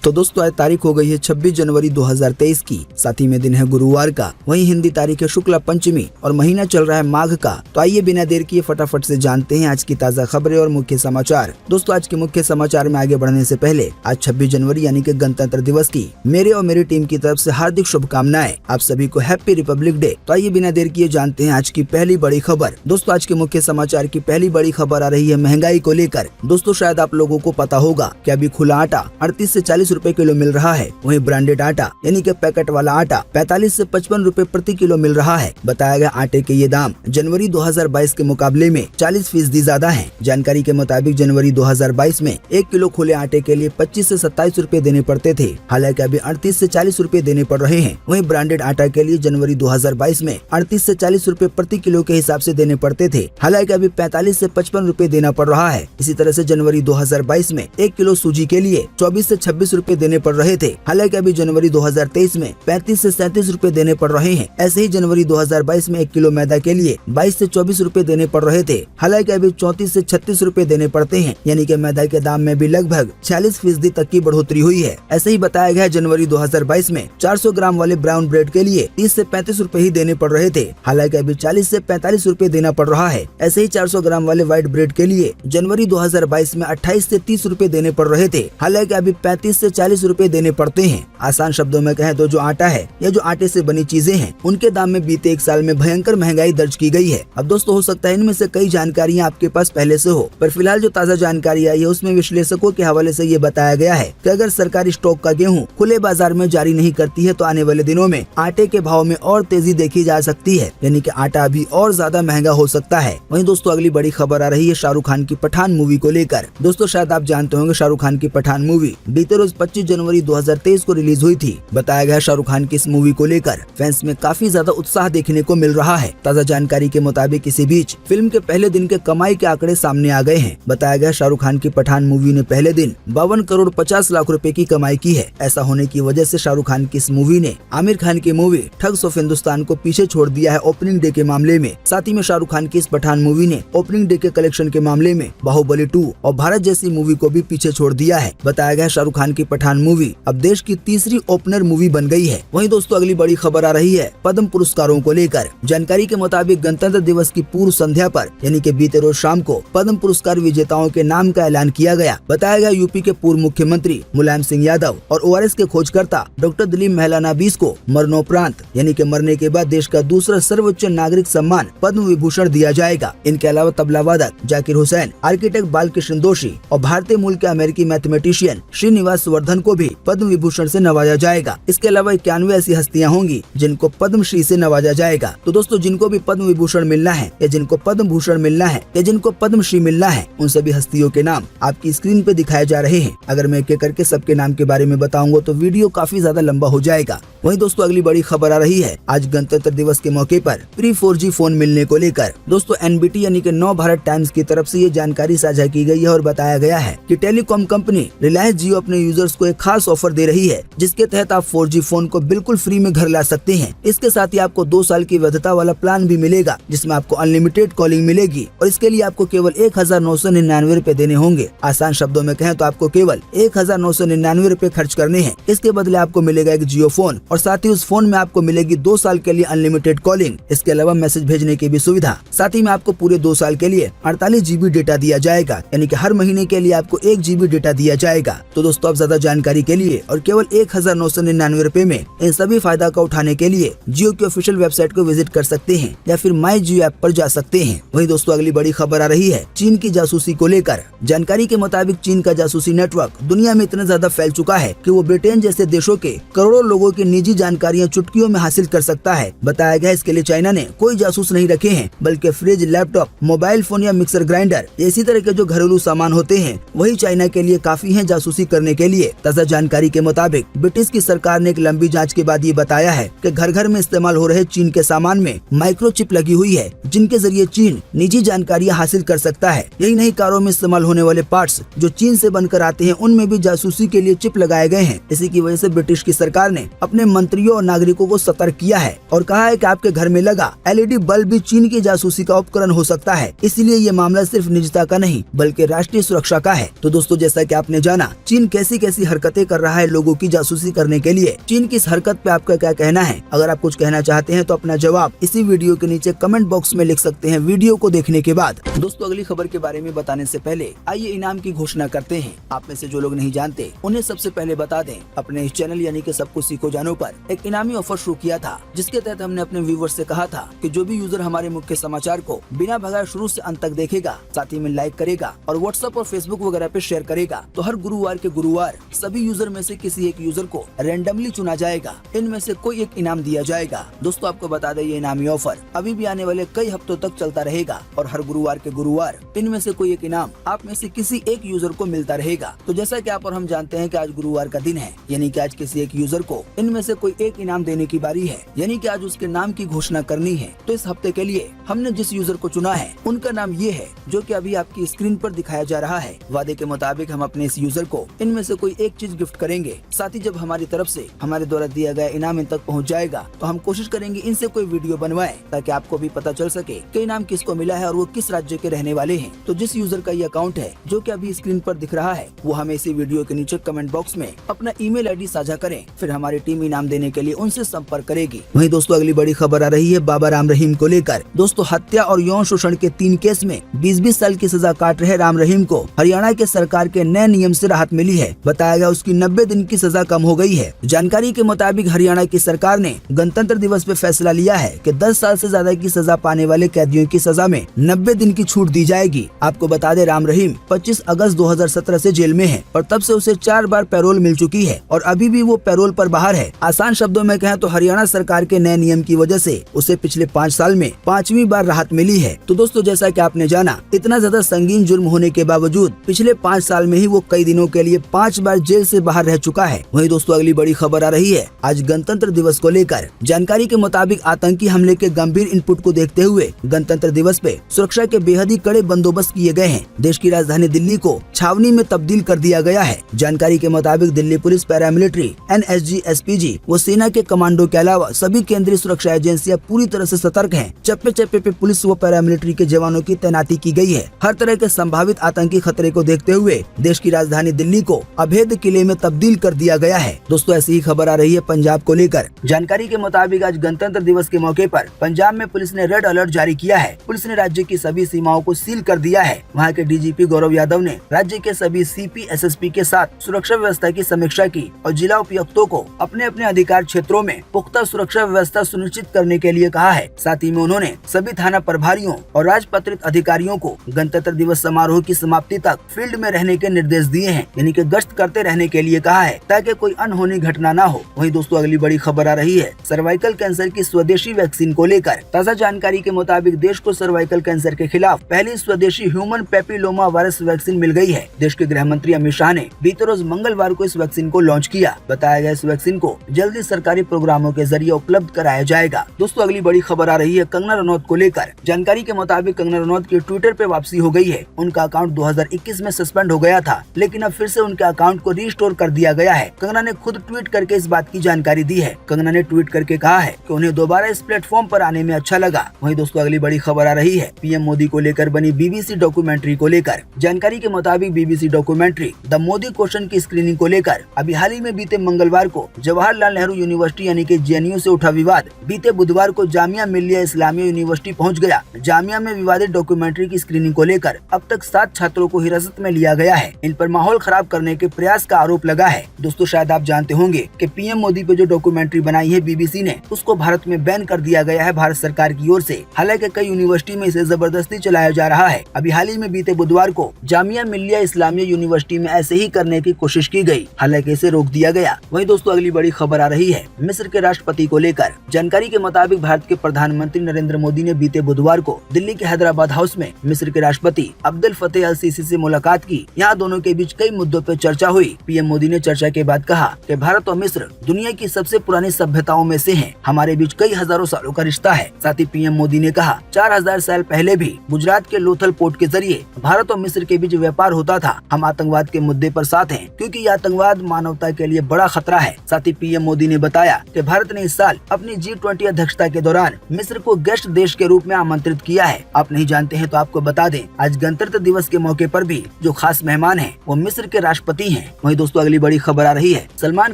तो दोस्तों आज तारीख हो गई है 26 जनवरी 2023 की, साथ ही में दिन है गुरुवार का। वहीं हिंदी तारीख है शुक्ला पंचमी और महीना चल रहा है माघ का। तो आइए बिना देर किए फटाफट से जानते हैं आज की ताज़ा खबरें और मुख्य समाचार। दोस्तों आज के मुख्य समाचार में आगे बढ़ने से पहले आज 26 जनवरी यानी कि गणतंत्र दिवस की मेरे और मेरी टीम की तरफ से हार्दिक शुभकामनाएं। आप सभी को हैप्पी रिपब्लिक डे। तो आइए बिना देर किए जानते हैं आज की पहली बड़ी खबर। दोस्तों आज के मुख्य समाचार की पहली बड़ी खबर आ रही है महंगाई को लेकर। दोस्तों शायद आप लोगों को पता होगा कि अभी खुला आटा 38 से 40 रुपए किलो मिल रहा है, वहीं ब्रांडेड आटा यानी कि पैकेट वाला आटा 45 से 55 रुपए प्रति किलो मिल रहा है। बताया गया आटे के ये दाम जनवरी 2022 के मुकाबले में 40% ज्यादा है। जानकारी के मुताबिक जनवरी 2022 में 1 किलो खुले आटे के लिए 25 से 27 रुपए देने पड़ते थे, हालांकि अभी 38 से 40 रुपए देने पड़ रहे हैं। वहीं ब्रांडेड आटा के लिए जनवरी 2022 में 38 से 40 रुपए प्रति किलो के हिसाब से देने पड़ते थे, हालांकि अभी 45 से 55 रुपए देना पड़ रहा है। इसी तरह से जनवरी 2022 में 1 किलो सूजी के लिए 24 से 26 रुपए देने पड़ रहे थे, हालांकि अभी जनवरी 2023 में 35 से 37 रुपए देने पड़ रहे हैं। ऐसे ही जनवरी 2022 में 1 किलो मैदा के लिए 22 से 24 रुपए देने पड़ रहे थे, हालांकि अभी 34 से 36 रुपए देने पड़ते हैं। यानी कि मैदा के दाम में भी लगभग 46% तक की बढ़ोतरी हुई है। ऐसे ही बताया गया जनवरी 2022 में 400 ग्राम वाले ब्राउन ब्रेड के लिए 30 से 35 रुपए ही देने पड़ रहे थे, हालांकि अभी 40 से 45 रुपए देना पड़ रहा है। ऐसे ही 400 ग्राम वाले व्हाइट ब्रेड के लिए जनवरी 2022 में 28 से 30 रुपए देने पड़ रहे थे, हालांकि अभी 35 से 40 रुपए देने पड़ते हैं। आसान शब्दों में कहें तो जो आटा है या जो आटे से बनी चीजें हैं उनके दाम में बीते 1 साल में भयंकर महंगाई दर्ज की गई है। अब दोस्तों हो सकता है इनमें से कई जानकारियां आपके पास पहले से हो, पर फिलहाल जो ताज़ा जानकारी आई है उसमें विश्लेषकों के हवाले से ये बताया गया है कि अगर सरकारी स्टॉक का गेहूं खुले बाजार में जारी नहीं करती है तो आने वाले दिनों में आटे के भाव में और तेजी देखी जा सकती है, यानी कि आटा अभी और ज्यादा महंगा हो सकता है। वहीं दोस्तों अगली बड़ी खबर आ रही है शाहरुख खान की पठान मूवी को लेकर। दोस्तों शायद आप जानते होंगे शाहरुख खान की पठान मूवी बीते रोज 25 जनवरी 2023 को रिलीज हुई थी। बताया गया शाहरुख खान की इस मूवी को लेकर फैंस में काफी ज्यादा उत्साह देखने को मिल रहा है। ताज़ा जानकारी के मुताबिक इसी बीच फिल्म के पहले दिन के कमाई के आंकड़े सामने आ गए हैं। बताया गया शाहरुख खान की पठान मूवी ने पहले दिन 52 करोड़ 50 लाख रुपए की कमाई की है। ऐसा होने की वजह से शाहरुख खान की इस मूवी ने आमिर खान की मूवी ठग्स ऑफ हिंदुस्तान को पीछे छोड़ दिया है ओपनिंग डे के मामले में। साथ ही में शाहरुख खान की इस पठान मूवी ने ओपनिंग डे के कलेक्शन के मामले में बाहुबली 2 और भारत जैसी मूवी को भी पीछे छोड़ दिया है। बताया गया शाहरुख खान की पठान मूवी अब देश की तीसरी ओपनर मूवी बन गई है। वहीं दोस्तों अगली बड़ी खबर आ रही है पद्म पुरस्कारों को लेकर। जानकारी के मुताबिक गणतंत्र दिवस की पूर्व संध्या पर यानी कि बीते रोज शाम को पद्म पुरस्कार विजेताओं के नाम का ऐलान किया गया। बताया गया यूपी के पूर्व मुख्यमंत्री मुलायम सिंह यादव और ओआरएस के खोजकर्ता डॉक्टर दिलीप महलानाबीस को मरणोपरांत यानी कि मरने के बाद देश का दूसरा सर्वोच्च नागरिक सम्मान पद्म विभूषण दिया जाएगा। इनके अलावा तबला वादक जाकिर हुसैन, आर्किटेक्ट बालकृष्ण दोषी और भारतीय मूल के अमेरिकी मैथमेटिशियन श्रीनिवास वर्धन को भी पद्म विभूषण से नवाजा जाएगा। इसके अलावा 91 ऐसी हस्तियां होंगी जिनको पद्मश्री से नवाजा जाएगा। तो दोस्तों जिनको भी पद्म विभूषण मिलना है या जिनको पद्म भूषण मिलना है या जिनको पद्मश्री मिलना है उन सभी हस्तियों के नाम आपकी स्क्रीन पे दिखाए जा रहे हैं। अगर मैं एक एक करके सबके नाम के बारे में बताऊंगा तो वीडियो काफी ज्यादा लंबा हो जाएगा। वहीं दोस्तों अगली बड़ी खबर आ रही है आज गणतंत्र दिवस के मौके पर प्री 4G फोन मिलने को लेकर। दोस्तों एनबीटी यानी कि नव भारत टाइम्स की तरफ से ये जानकारी साझा की गई है और बताया गया है कि टेलीकॉम कंपनी रिलायंस जियो अपने यूजर्स को एक खास ऑफर दे रही है जिसके तहत आप 4G फोन को बिल्कुल फ्री में घर ला सकते हैं। इसके साथ ही आपको 2 साल की वैधता वाला प्लान भी मिलेगा जिसमें आपको अनलिमिटेड कॉलिंग मिलेगी और इसके लिए आपको केवल 1999 रुपए देने होंगे। आसान शब्दों में कहें तो आपको केवल 1999 रुपए खर्च करने हैं। इसके बदले आपको मिलेगा एक जियो फोन और साथ ही उस फोन में आपको मिलेगी 2 साल के लिए अनलिमिटेड कॉलिंग। इसके अलावा मैसेज भेजने की भी सुविधा। साथ ही में आपको पूरे 2 साल के लिए 48 GB डेटा दिया जाएगा, यानी कि हर महीने के लिए आपको 1 GB डेटा दिया जाएगा। तो दोस्तों आप ज्यादा जानकारी के लिए और केवल 1999 रुपए में इन सभी फायदा का उठाने के लिए जियो की ऑफिशियल वेबसाइट को विजिट कर सकते हैं या फिर माई जियो ऐप पर जा सकते हैं। वहीं दोस्तों अगली बड़ी खबर आ रही है चीन की जासूसी को लेकर। जानकारी के मुताबिक चीन का जासूसी नेटवर्क दुनिया में इतना ज्यादा फैल चुका है कि वो ब्रिटेन जैसे देशों के करोड़ों लोगों की निजी जानकारियां चुटकियों में हासिल कर सकता है। बताया गया इसके लिए चाइना ने कोई जासूस नहीं रखे हैं, बल्कि फ्रिज, लैपटॉप, मोबाइल फोन या मिक्सर ग्राइंडर इसी तरह के जो घरेलू सामान होते हैं वही चाइना के लिए काफी है जासूसी करने के लिए। ताज़ा जानकारी के मुताबिक ब्रिटिश की सरकार ने एक लंबी जांच के बाद ये बताया है कि घर घर में इस्तेमाल हो रहे चीन के सामान में माइक्रोचिप लगी हुई है जिनके जरिए चीन निजी जानकारियां हासिल कर सकता है। यही नहीं, कारों में इस्तेमाल होने वाले पार्ट्स जो चीन से बनकर आते हैं उनमें भी जासूसी के लिए चिप लगाए गए हैं। इसी की वजह से ब्रिटिश की सरकार ने अपने मंत्रियों और नागरिकों को सतर्क किया है और कहा है कि आपके घर में लगा LED बल्ब भी चीन की जासूसी का उपकरण हो सकता है। इसलिए ये मामला सिर्फ निजता का नहीं बल्कि राष्ट्रीय सुरक्षा का है। तो दोस्तों जैसा कि आपने जाना चीन कैसी ऐसी हरकतें कर रहा है लोगों की जासूसी करने के लिए। चीन की इस हरकत पे आपका क्या कहना है? अगर आप कुछ कहना चाहते हैं तो अपना जवाब इसी वीडियो के नीचे कमेंट बॉक्स में लिख सकते हैं वीडियो को देखने के बाद। दोस्तों, अगली खबर के बारे में बताने से पहले आइए इनाम की घोषणा करते हैं। आप में से जो लोग नहीं जानते उन्हें सबसे पहले बता दें, अपने इस चैनल यानी कि सब कुछ सीखो जानो पर एक इनामी ऑफर शुरू किया था, जिसके तहत हमने अपने व्यूवर्स से कहा था कि जो भी यूजर हमारे मुख्य समाचार को बिना भगाए शुरू से अंत तक देखेगा, साथ ही में लाइक करेगा और व्हाट्सएप और फेसबुक वगैरह पे शेयर करेगा, तो हर गुरुवार के गुरुवार सभी यूजर में से किसी एक यूजर को रैंडमली चुना जाएगा। इनमें से कोई एक इनाम दिया जाएगा। दोस्तों, आपको बता दें ये इनामी ऑफर अभी भी आने वाले कई हफ्तों तक चलता रहेगा और हर गुरुवार के गुरुवार इनमें से कोई एक इनाम आप में से किसी एक यूजर को मिलता रहेगा। तो जैसा कि आप और हम जानते हैं कि आज गुरुवार का दिन है, यानी कि आज किसी एक यूजर को इनमें से कोई एक इनाम देने की बारी है, यानी कि आज उसके नाम की घोषणा करनी है। तो इस हफ्ते के लिए हमने जिस यूजर को चुना है उनका नाम ये है, जो कि अभी आपकी स्क्रीन पर दिखाया जा रहा है। वादे के मुताबिक हम अपने इस यूजर को इनमें से कोई एक चीज गिफ्ट करेंगे। साथ ही जब हमारी तरफ से हमारे द्वारा दिया गया इनाम इन तक पहुंच जाएगा तो हम कोशिश करेंगे इनसे कोई वीडियो बनवाएं, ताकि आपको भी पता चल सके कि इनाम किसको मिला है और वो किस राज्य के रहने वाले हैं। तो जिस यूजर का ये अकाउंट है जो कि अभी स्क्रीन पर दिख रहा है, वो हमें इसी वीडियो के नीचे कमेंट बॉक्स में अपना ईमेल आईडी साझा करें, फिर हमारी टीम इनाम देने के लिए उनसे संपर्क करेगी। वहीं दोस्तों, अगली बड़ी खबर आ रही है बाबा राम रहीम को लेकर। दोस्तों, हत्या और यौन शोषण के 3 केस में 20-20 साल की सजा काट रहे राम रहीम को हरियाणा के सरकार के नए नियम से राहत मिली है। बताया गया उसकी 90 दिन की सजा कम हो गई है। जानकारी के मुताबिक हरियाणा की सरकार ने गणतंत्र दिवस पे फैसला लिया है कि 10 साल से ज्यादा की सजा पाने वाले कैदियों की सजा में 90 दिन की छूट दी जाएगी। आपको बता दें, राम रहीम 25 अगस्त 2017 से जेल में है और तब से उसे 4 बार पैरोल मिल चुकी है और अभी भी वो पैरोल पर बाहर है। आसान शब्दों में कहें तो हरियाणा सरकार के नए नियम की वजह से उसे पिछले 5 साल में 5वीं बार राहत मिली है। तो दोस्तों, जैसा कि आपने जाना, इतना ज्यादा संगीन जुर्म होने के बावजूद पिछले 5 साल में ही वो कई दिनों के लिए 5 बार जेल से बाहर रह चुका है। वहीं दोस्तों, अगली बड़ी खबर आ रही है आज गणतंत्र दिवस को लेकर। जानकारी के मुताबिक आतंकी हमले के गंभीर इनपुट को देखते हुए गणतंत्र दिवस पे सुरक्षा के बेहद ही कड़े बंदोबस्त किए गए हैं। देश की राजधानी दिल्ली को छावनी में तब्दील कर दिया गया है। जानकारी के मुताबिक Delhi police, paramilitary, NSG, SPG व सेना के कमांडो के अलावा सभी केंद्रीय सुरक्षा एजेंसियां पूरी तरह से सतर्क हैं। चप्पे चप्पे पे पुलिस व पैरामिलिट्री के जवानों की तैनाती की गई है। हर तरह के संभावित आतंकी खतरे को देखते हुए देश की राजधानी दिल्ली को अभेद किले में तब्दील कर दिया गया है। दोस्तों, ऐसी ही खबर आ रही है पंजाब को लेकर। जानकारी के मुताबिक आज गणतंत्र दिवस के मौके पर पंजाब में पुलिस ने रेड अलर्ट जारी किया है। पुलिस ने राज्य की सभी सीमाओं को सील कर दिया है। वहां के DGP गौरव यादव ने राज्य के सभी CP, SSP के साथ सुरक्षा व्यवस्था की समीक्षा की और जिला उपायुक्तों को अपने अपने अधिकार क्षेत्रों में पुख्ता सुरक्षा व्यवस्था सुनिश्चित करने के लिए कहा है। साथ ही में उन्होंने सभी थाना प्रभारियों और राजपत्रित अधिकारियों को गणतंत्र दिवस समारोह की समाप्ति तक फील्ड में रहने के निर्देश दिए हैं, यानी कि गश्त करते रहने के लिए कहा है, ताकि कोई अनहोनी घटना न हो। वहीं दोस्तों, अगली बड़ी खबर आ रही है सर्वाइकल कैंसर की स्वदेशी वैक्सीन को लेकर। ताज़ा जानकारी के मुताबिक देश को सर्वाइकल कैंसर के खिलाफ पहली स्वदेशी ह्यूमन पेपिलोमा वायरस वैक्सीन मिल गई है। देश के गृह मंत्री अमित शाह ने बीते रोज मंगलवार को इस वैक्सीन को लॉन्च किया। बताया गया इस वैक्सीन को जल्दी सरकारी प्रोग्रामों के जरिए उपलब्ध कराया जाएगा। दोस्तों, अगली बड़ी खबर आ रही है कंगना रनौत को लेकर। जानकारी के मुताबिक कंगना रनौत की ट्विटर पे वापसी हो गई है। उनका अकाउंट 2021 में सस्पेंड हो गया था, लेकिन अब फिर से उनके अकाउंट को रीस्टोर कर दिया गया है। कंगना ने खुद ट्वीट करके इस बात की जानकारी दी है। कंगना ने ट्वीट करके कहा है कि उन्हें दोबारा इस प्लेटफॉर्म पर आने में अच्छा लगा। वहीं दोस्तों, अगली बड़ी खबर आ रही है PM मोदी को लेकर बनी BBC डॉक्यूमेंट्री को लेकर। जानकारी के मुताबिक BBC documentary the Modi question की स्क्रीनिंग को लेकर अभी हाल ही में बीते मंगलवार को जवाहरलाल नेहरू यूनिवर्सिटी यानी कि JNU से उठा विवाद बीते बुधवार को जामिया मिल्लिया इस्लामिया यूनिवर्सिटी पहुंच गया। जामिया में विवादित डॉक्यूमेंट्री की स्क्रीनिंग को लेकर अब तक 7 छात्रों को हिरासत में लिया गया है। इन पर माहौल खराब करने के प्रयास का आरोप लगा है। दोस्तों, शायद आप जानते होंगे कि PM मोदी पे जो डॉक्यूमेंट्री बनाई है BBC ने, उसको भारत में बैन कर दिया गया है भारत सरकार की ओर से। हालांकि कई यूनिवर्सिटी में इसे जबरदस्ती चलाया जा रहा है। अभी हाल ही में बीते बुधवार को जामिया मिल्लिया इस्लामिया यूनिवर्सिटी में ऐसे ही करने की कोशिश की गई, हालांकि इसे रोक दिया गया। वहीं दोस्तों, अगली बड़ी खबर आ रही है मिस्र के राष्ट्रपति को लेकर। जानकारी के मुताबिक भारत के प्रधानमंत्री नरेंद्र मोदी ने बीते बुधवार को दिल्ली के हैदराबाद हाउस में मिस्र के राष्ट्रपति अब्देल फतेह अल सीसी से मुलाकात की। यहाँ दोनों के बीच कई मुद्दों पर चर्चा हुई। PM मोदी ने चर्चा के बाद कहा कि भारत और मिस्र दुनिया की सबसे पुरानी सभ्यताओं में से हैं। हमारे बीच कई हजारों सालों का रिश्ता है। साथ ही PM मोदी ने कहा 4000 साल पहले भी गुजरात के लोथल पोर्ट के जरिए भारत और मिस्र के बीच व्यापार होता था। हम आतंकवाद के मुद्दे पर साथ हैं, क्योंकि ये आतंकवाद मानवता के लिए बड़ा खतरा है। साथ ही PM मोदी ने बताया कि भारत ने इस साल अपनी G20 अध्यक्षता के दौरान मिस्र को गेस्ट देश के रूप में आमंत्रित किया है। आप नहीं जानते हैं तो आपको बता दें, आज गणतंत्र दिवस के मौके पर भी जो खास मेहमान हैं वो मिस्र के राष्ट्रपति हैं। हैं। वहीं दोस्तों अगली बड़ी खबर आ रही है सलमान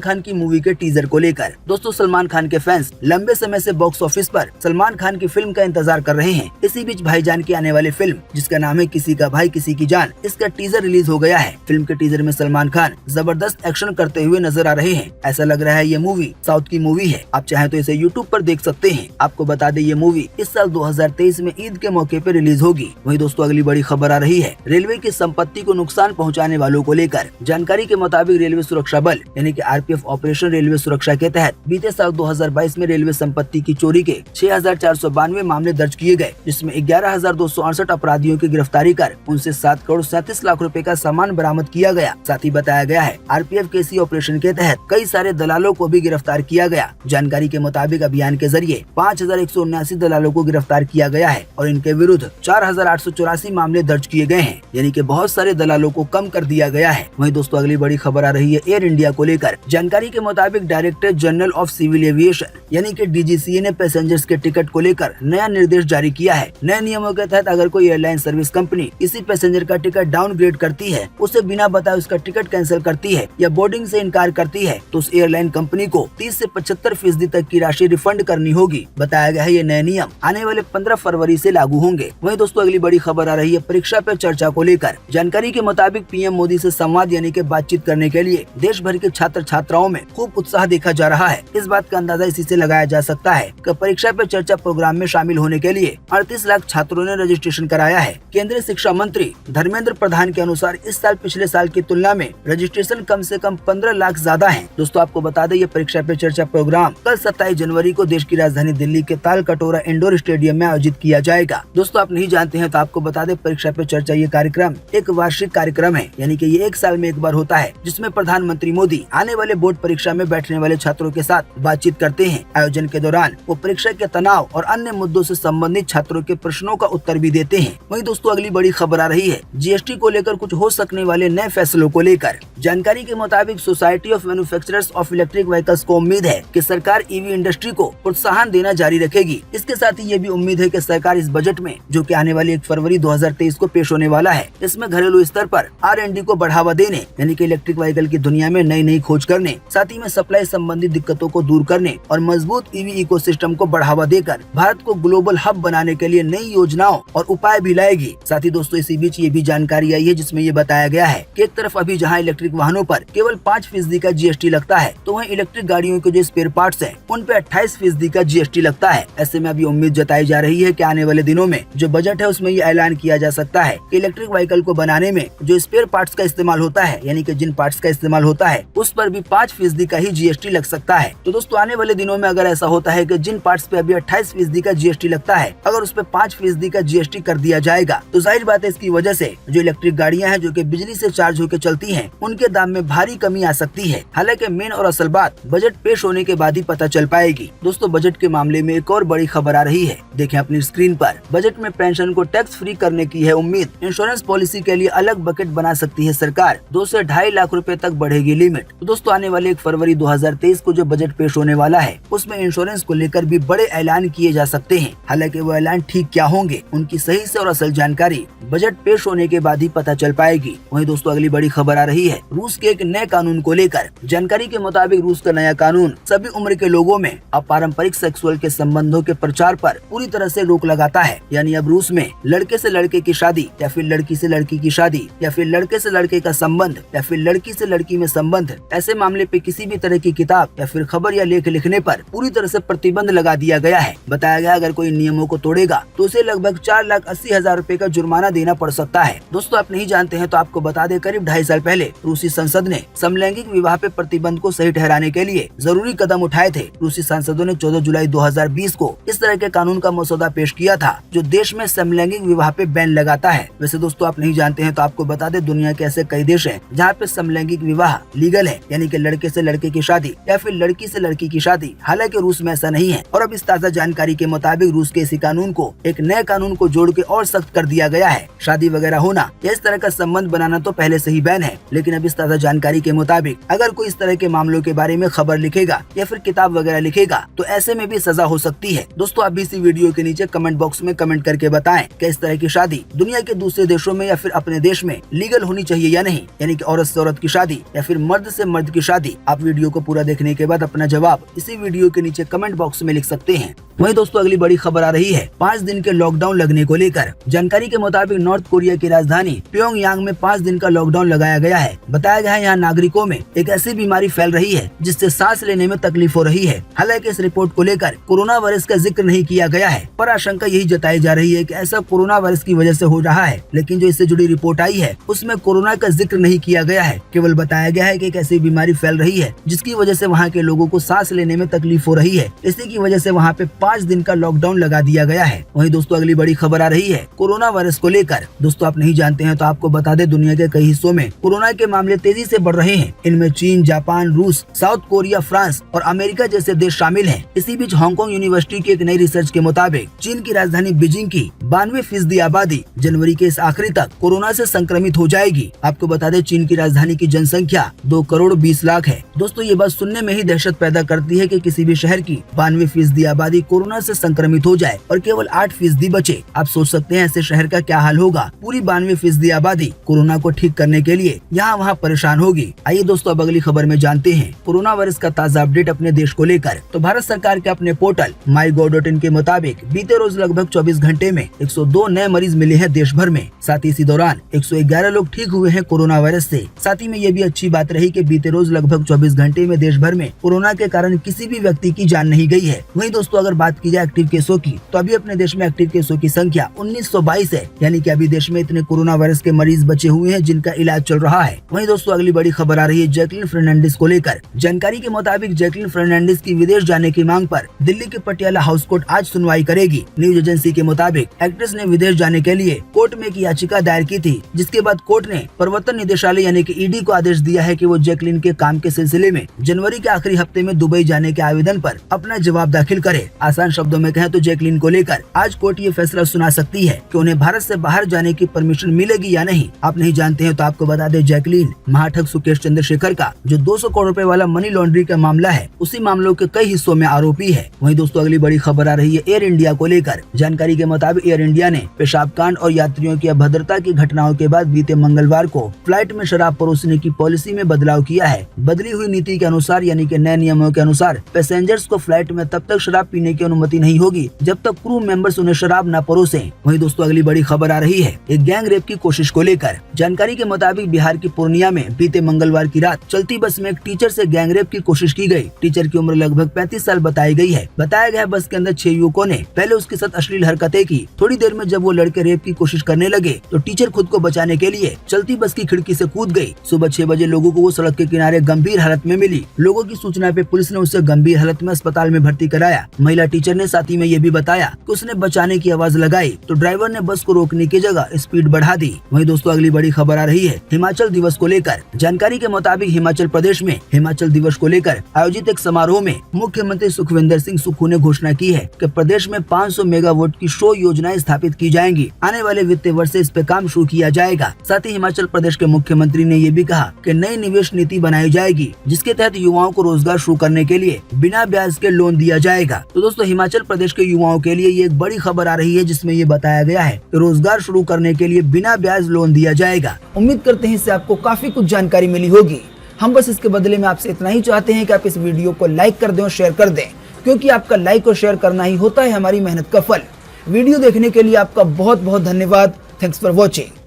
खान की मूवी के टीजर को लेकर। दोस्तों सलमान खान के फैंस लंबे समय से बॉक्स ऑफिस पर सलमान खान की फिल्म का इंतजार कर रहे हैं। इसी बीच भाईजान की आने वाली फिल्म जिसका नाम है किसी का भाई किसी की जान, इसका टीजर रिलीज हो गया है। फिल्म के टीजर में सलमान खान जबरदस्त एक्शन करते हुए नजर आ रहे हैं। ऐसा लग रहा है ये मूवी साउथ की मूवी है। आप चाहें तो इसे यूट्यूब पर देख सकते हैं। आपको बता दें ये मूवी इस साल 2023 में ईद के मौके पर रिलीज होगी। वहीं दोस्तों अगली बड़ी खबर आ रही है रेलवे की संपत्ति को नुकसान पहुंचाने वालों को लेकर। जानकारी के मुताबिक रेलवे सुरक्षा बल यानी कि आरपीएफ ऑपरेशन रेलवे सुरक्षा के तहत बीते साल 2022 में रेलवे संपत्ति की चोरी के 6,492 मामले दर्ज किए गए, जिसमें 11,268 अपराधियों की गिरफ्तारी कर उनसे 7 करोड़ 37 लाख रुपए का सामान बरामद किया गया। साथ ही बताया गया है आरपीएफ के इसी ऑपरेशन के तहत कई सारे दलालों को भी गिरफ्तार किया गया। जानकारी के मुताबिक अभियान के जरिए 5,179 दलालों को गिरफ्तार किया गया है और इनके विरुद्ध 4,884 मामले दर्ज किए गए हैं, यानी कि बहुत सारे दलालों को कम कर दिया गया है। वहीं दोस्तों अगली बड़ी खबर आ रही है एयर इंडिया को लेकर। जानकारी के मुताबिक director general of civil aviation यानी कि डीजीसीए ने पैसेंजर्स के टिकट को लेकर नया निर्देश जारी किया है। नए नियमों के तहत अगर कोई एयरलाइन सर्विस कंपनी किसी पैसेंजर का टिकट डाउनग्रेड करती है, उसे बिना बताए उसका टिकट कैंसिल करती है या बोर्डिंग से इनकार करती है, तो उस एयरलाइन कंपनी को 30 से 75% तक की राशि रिफंड करनी होगी। बताया गया है ये नए नियम आने वाले 15 फरवरी से लागू होंगे। वहीं दोस्तों अगली बड़ी खबर आ रही है परीक्षा पे चर्चा को लेकर। जानकारी के मुताबिक पीएम मोदी से संवाद यानी कि बातचीत करने के लिए देश भर के छात्र छात्राओं में खूब उत्साह देखा जा रहा है। इस बात का अंदाजा इसी से लगाया जा सकता है कि परीक्षा पे चर्चा प्रोग्राम में शामिल होने के लिए 38 लाख छात्रों ने रजिस्ट्रेशन कराया है। केंद्रीय शिक्षा मंत्री धर्मेंद्र प्रधान के अनुसार इस साल पिछले साल की तुलना में रजिस्ट्रेशन कम से कम 15 लाख ज्यादा है। दोस्तों आपको बता दें ये परीक्षा पे चर्चा प्रोग्राम कल 27 जनवरी को देश की राजधानी दिल्ली के ताल कटोरा इंडोर स्टेडियम में आयोजित किया जाएगा। दोस्तों आप नहीं जानते हैं तो आपको बता दें परीक्षा पे चर्चा ये कार्यक्रम एक वार्षिक कार्यक्रम है, यानी कि ये एक साल में एक बार होता है, जिसमें प्रधानमंत्री मोदी आने वाले बोर्ड परीक्षा में बैठने वाले छात्रों के साथ बातचीत करते हैं। आयोजन के दौरान वो परीक्षा के तनाव और अन्य मुद्दों से संबंधित छात्रों के प्रश्नों का उत्तर भी देते हैं। वहीं दोस्तों अगली बड़ी खबर आ रही है जीएसटी को लेकर कुछ हो सकने वाले नए फैसलों को लेकर। जानकारी के मुताबिक society of manufacturers of electric vehicles को उम्मीद है कि सरकार ईवी इंडस्ट्री को प्रोत्साहन देना जारी रखेगी। इसके साथ ही ये भी उम्मीद है कि सरकार इस बजट में जो कि आने वाली 1 फरवरी 2023 को पेश होने वाला है, इसमें घरेलू स्तर पर R&D को बढ़ावा देने यानी कि इलेक्ट्रिक व्हीकल की दुनिया में नई नई खोज करने, साथ ही में सप्लाई संबंधी दिक्कतों को दूर करने और मजबूत ईवी इकोसिस्टम को बढ़ावा देकर भारत को ग्लोबल हब बनाने के लिए नई योजनाओं और उपाय भी लाएगी। साथ ही दोस्तों इसी बीच ये भी जानकारी आई है जिसमें ये बताया गया है कि एक तरफ अभी जहां इलेक्ट्रिक वाहनों पर केवल 5% का जीएसटी लगता है, तो वहीं इलेक्ट्रिक गाड़ियों के जो स्पेयर पार्ट्स हैं उन पे 28% का जीएसटी लगता है। ऐसे में अभी उम्मीद जताई जा रही है कि आने वाले दिनों में जो बजट है उसमें ये ऐलान किया जा सकता है कि इलेक्ट्रिक व्हीकल को बनाने में जो स्पेयर पार्ट्स का इस्तेमाल होता है, यानी कि जिन पार्ट्स का इस्तेमाल होता है उस पर भी 5% का ही जीएसटी लग सकता है। तो दोस्तों आने वाले दिनों में अगर ऐसा होता है कि जिन पार्ट्स पे अभी 28% का जीएसटी लगता है, अगर उस पे 5% का जीएसटी कर दिया जाएगा, तो जाहिर बात है इसकी वजह से जो इलेक्ट्रिक गाड़ियां हैं जो कि बिजली से चार्ज होकर चलती हैं, उनके दाम में भारी कमी आ सकती है। हालांकि मेन और असल बात बजट पेश होने के बाद ही पता चल पाएगी। दोस्तों बजट के मामले में एक और बड़ी खबर आ रही है, देखें अपनी स्क्रीन पर। बजट में पेंशन को टैक्स फ्री करने की है उम्मीद। इंश्योरेंस पॉलिसी के लिए अलग बकेट बना सकती है सरकार। 2 से 2.5 लाख रुपए तक बढ़ेगी लिमिट। तो दोस्तों आने वाले 1 फरवरी 2023 को जो बजट पेश होने वाला है उसमें इंश्योरेंस को लेकर भी बड़े ऐलान किए जा सकते हैं। हालांकि वो ऐलान ठीक क्या होंगे, उनकी सही से और असल जानकारी बजट पेश होने के बाद ही पता चल पाएगी। वहीं दोस्तों अगली बड़ी खबर आ रही है रूस के एक नए कानून को लेकर। जानकारी के मुताबिक रूस का नया कानून सभी उम्र के लोगों में अपारंपरिक सेक्सुअल के संबंधों के प्रचार पर पूरी तरह से रोक लगाता है। यानी अब रूस में लड़के से लड़के की शादी या फिर लड़की से लड़की की शादी या फिर लड़के से लड़के का संबंध या फिर लड़की से लड़की में संबंध, ऐसे मामले पे किसी भी तरह की किताब या फिर खबर या लेख लिखने पर पूरी तरह से प्रतिबंध लगा दिया गया है। बताया गया अगर कोई नियमों को तोड़ेगा तो उसे लगभग 4,80,000 रुपए का जुर्माना देना पड़ सकता है। दोस्तों आप नहीं जानते हैं तो आपको बता दें करीब 2.5 साल पहले रूसी संसद ने समलैंगिक विवाह पे प्रतिबंध को सही ठहराने के लिए जरूरी कदम उठाए थे। रूसी सांसदों ने 14 जुलाई 2020 को इस तरह के कानून का मसौदा पेश किया था जो देश में समलैंगिक विवाह पे बैन लगाता है। वैसे दोस्तों आप नहीं जानते हैं तो आपको बता दें दुनिया के ऐसे कई देश हैं जहाँ पे समलैंगिक विवाह लीगल है, यानी कि लड़के से लड़के की शादी या फिर लड़की से लड़की की शादी। हालांकि रूस में ऐसा नहीं है और अब इस ताज़ा जानकारी के मुताबिक रूस के इसी कानून को एक नए कानून को जोड़ के और सख्त कर दिया गया है। शादी वगैरह होना या इस तरह का संबंध बनाना तो पहले से ही बैन है, लेकिन अब इस ताज़ा जानकारी के मुताबिक अगर कोई इस तरह के मामलों के बारे में खबर लिखेगा या फिर किताब वगैरह लिखेगा तो ऐसे में भी सजा हो सकती है। दोस्तों आप भी इसी वीडियो के नीचे कमेंट बॉक्स में कमेंट करके बताएं कि इस तरह की शादी दुनिया के दूसरे देशों में या फिर अपने देश में लीगल होनी चाहिए या नहीं, यानी कि औरत औरत से औरत की शादी या फिर मर्द से मर्द की शादी? आप वीडियो को पूरा देखने के बाद अपना जवाब इसी वीडियो के नीचे कमेंट बॉक्स में लिख सकते हैं। वहीं दोस्तों अगली बड़ी खबर आ रही है 5 दिन के लॉकडाउन लगने को लेकर। जानकारी के मुताबिक नॉर्थ कोरिया की राजधानी प्योंगयांग में 5 दिन का लॉकडाउन लगाया गया है। बताया गया है यहाँ नागरिकों में एक ऐसी बीमारी फैल रही है जिससे सांस लेने में तकलीफ हो रही है। हालांकि इस रिपोर्ट को लेकर कोरोना वायरस का जिक्र नहीं किया गया है, पर आशंका यही जताई जा रही है कि ऐसा कोरोना वायरस की वजह से हो रहा है। लेकिन जो इससे जुड़ी रिपोर्ट आई है उसमें कोरोना का जिक्र नहीं किया गया है, केवल बताया गया है कि एक ऐसी बीमारी फैल रही है जिसकी वजह से वहाँ के लोगों को सांस लेने में तकलीफ हो रही है। इसी की वजह से वहाँ पे 5 दिन का लॉकडाउन लगा दिया गया है। वहीं दोस्तों अगली बड़ी खबर आ रही है कोरोना वायरस को लेकर। दोस्तों आप नहीं जानते हैं तो आपको बता दें, दुनिया के कई हिस्सों में कोरोना के मामले तेजी से बढ़ रहे हैं। इनमें चीन, जापान, रूस, साउथ कोरिया, फ्रांस और अमेरिका जैसे देश शामिल हैं। इसी बीच हांगकांग यूनिवर्सिटी की एक नई रिसर्च के मुताबिक चीन की राजधानी बीजिंग की 92% आबादी जनवरी के इस आखिरी तक कोरोना से संक्रमित हो जाएगी। आपको बता दें चीन की राजधानी की जनसंख्या 2 करोड़ 20 लाख है। दोस्तों ये बात सुनने में ही दहशत पैदा करती है कि किसी भी शहर की 92% आबादी कोरोना से संक्रमित हो जाए और केवल 8% बचे। आप सोच सकते हैं ऐसे शहर का क्या हाल होगा। पूरी 92% आबादी कोरोना को ठीक करने के लिए यहाँ वहाँ परेशान होगी। आइए दोस्तों अब अगली खबर में जानते हैं कोरोना वायरस का ताज़ा अपडेट अपने देश को लेकर। तो भारत सरकार के अपने पोर्टल MyGov.in के मुताबिक बीते रोज लगभग 24 घंटे में 102 नए मरीज मिले हैं देश भर में। साथ ही इसी दौरान 111 लोग ठीक हुए हैं कोरोना वायरस से। साथ ही में ये भी अच्छी बात रही कि बीते रोज लगभग 24 घंटे में देश भर में कोरोना के कारण किसी भी व्यक्ति की जान नहीं गई है। वहीं दोस्तों अगर बात की जाए एक्टिव केसों की, तो अभी अपने देश में एक्टिव केसों की संख्या 1922 है। यानी कि अभी देश में इतने कोरोना वायरस के मरीज बचे हुए हैं जिनका इलाज चल रहा है। वहीं दोस्तों अगली बड़ी खबर आ रही है जैकलीन फर्नांडिस को लेकर। जानकारी के मुताबिक जैकलीन फर्नांडिस की विदेश जाने की मांग पर दिल्ली के पटियाला हाउस कोर्ट आज सुनवाई करेगी। न्यूज एजेंसी के मुताबिक एक्ट्रेस ने विदेश जाने के लिए कोर्ट में एक याचिका दायर की थी, जिसके बाद कोर्ट ने प्रवर्तन निदेशालय यानी कि ईडी को आदेश दिया है कि वो जैकलीन के काम के सिलसिले में जनवरी के आखिरी हफ्ते में दुबई जाने के आवेदन पर अपना जवाब दाखिल करे। आसान शब्दों में कहें तो जैकलीन को लेकर आज कोर्ट ये फैसला सुना सकती है कि उन्हें भारत से बाहर जाने की परमिशन मिलेगी या नहीं। आप नहीं जानते हैं तो आपको बता दें जैकलीन महाठग सुकेश चंद्रशेखर का जो 200 करोड़ रुपए वाला मनी लॉन्ड्रिंग का मामला है, उसी मामलों के कई हिस्सों में आरोपी है। वहीं दोस्तों अगली बड़ी खबर आ रही है एयर इंडिया को लेकर। जानकारी के मुताबिक एयर इंडिया ने पेशाब कांड और यात्रियों की अभद्रता की घटनाओं के बाद बीते मंगलवार को फ्लाइट में शराब परोसने की पॉलिसी में बदलाव किया है। बदली हुई नीति के अनुसार यानी कि नए नियमों के अनुसार पैसेंजर्स को फ्लाइट में तब तक शराब पीने की अनुमति नहीं होगी जब तक क्रू मेंबर्स उन्हें शराब न परोसे। वहीं दोस्तों अगली बड़ी खबर आ रही है एक गैंग रेप की कोशिश को लेकर। जानकारी के मुताबिक बिहार की पूर्णिया में बीते मंगलवार की रात चलती बस में एक टीचर से गैंग रेप की कोशिश की गई। टीचर की उम्र लगभग 35 साल बताई गई है। बताया गया बस के अंदर 6 युवकों ने पहले उसके साथ अश्लील हरकतें की। थोड़ी देर में जब वो लड़के रेप की कोशिश करने लगे तो टीचर खुद को बचाने के लिए चलती बस की खिड़की से कूद गई। सुबह 6 बजे लोगों को वो सड़क के किनारे गंभीर हालत में मिली। लोगों की सूचना पे पुलिस ने उसे गंभीर हालत में अस्पताल में भर्ती कराया। महिला टीचर ने साथ ही में ये भी बताया कि उसने बचाने की आवाज लगाई तो ड्राइवर ने बस को रोकने की जगह स्पीड बढ़ा दी। वहीं दोस्तों अगली बड़ी खबर आ रही है हिमाचल दिवस को लेकर। जानकारी के मुताबिक हिमाचल प्रदेश में हिमाचल दिवस को लेकर आयोजित एक समारोह में मुख्यमंत्री सुखविंदर सिंह सुक्खू ने घोषणा की है कि प्रदेश में 500 मेगावाट की सौर योजनाएं स्थापित की जाएंगी। आने वाले वित्तीय वर्ष से इस पे काम शुरू किया जाएगा। साथ ही हिमाचल प्रदेश के मुख्यमंत्री ने ये भी कहा कि नई निवेश नीति बनाई जाएगी जिसके तहत युवाओं को रोजगार शुरू करने के लिए बिना ब्याज के लोन दिया जाएगा। तो दोस्तों हिमाचल प्रदेश के युवाओं के लिए ये एक बड़ी खबर आ रही है जिसमें ये बताया गया है कि रोजगार शुरू करने के लिए बिना ब्याज लोन दिया जाएगा। उम्मीद करते हैं इससे आपको काफी कुछ जानकारी मिली होगी। हम बस इसके बदले में आपसे इतना ही चाहते हैं कि आप इस वीडियो को लाइक कर दें और शेयर कर दें, क्योंकि आपका लाइक और शेयर करना ही होता है हमारी मेहनत का फल। वीडियो देखने के लिए आपका बहुत बहुत धन्यवाद। Thanks for watching.